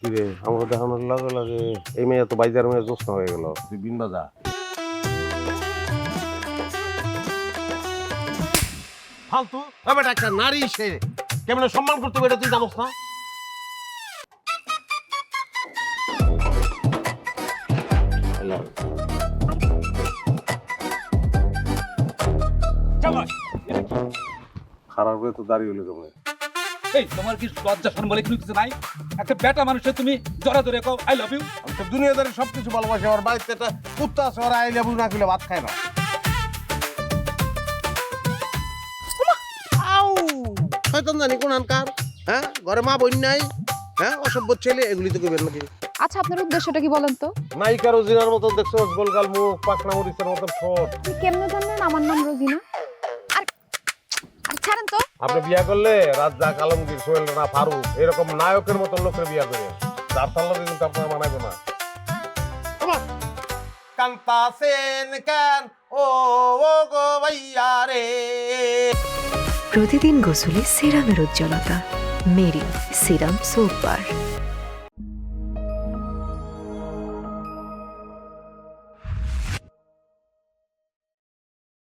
কিরে আমার দেখানোর লাগে লাগে এই মেয়ে তো বাইজার মেয়ে জোস্ত হয়ে গেল, তুই বিন বাজা। ফালতু বেটা, একটা নারী সে কেমন সম্মান করতে হবে এটা তুই জানোস না? খারাপ করে তো দাঁড়িয়ে হলো কেমন? এই তোমার কি লজ্জা শরম বলে কিছু নাই? একটা বেটা মানুষের তুমি জড়া ধরে কও আই লাভ ইউ। আমি তো দুনিয়াদারি সবকিছু ভালোবাসি, আমার বাড়িতে একটা কুত্তা আছে, ওরা আই লাভ ইউ না খেলে ভাত খায় না। শয়তান জানি কোন আনকার, হ্যাঁ ঘরে মা বোন নাই, হ্যাঁ অসভ্য ছেলে, এগুলি তো করবেন নাকি? আচ্ছা আপনার উদ্দেশ্যটা কি বলেন তো? নায়িকা রোজিনার মতো দেখছো, গোলগাল মুখ, পাকনা মরিচের মতো ঠোঁট। আপনি কেমনে জানলেন আমার নাম রোজিনা? আর আর ছাড়েন তো। আপনি বিয়া করলে রাজ্জাক, আলমগীর, সোহেল রানা, ফারুক এরকম নায়কের মতো লোকের বিয়া করে, যার সাল্লাকে কিন্তু আপনার মানাইবে না। কান্তাসেন কেন ও গো ভাইয়া রে। প্রতিদিন গোসলে সিরামের উজ্জ্বলতা, মেরি সিরাম সোপ বার।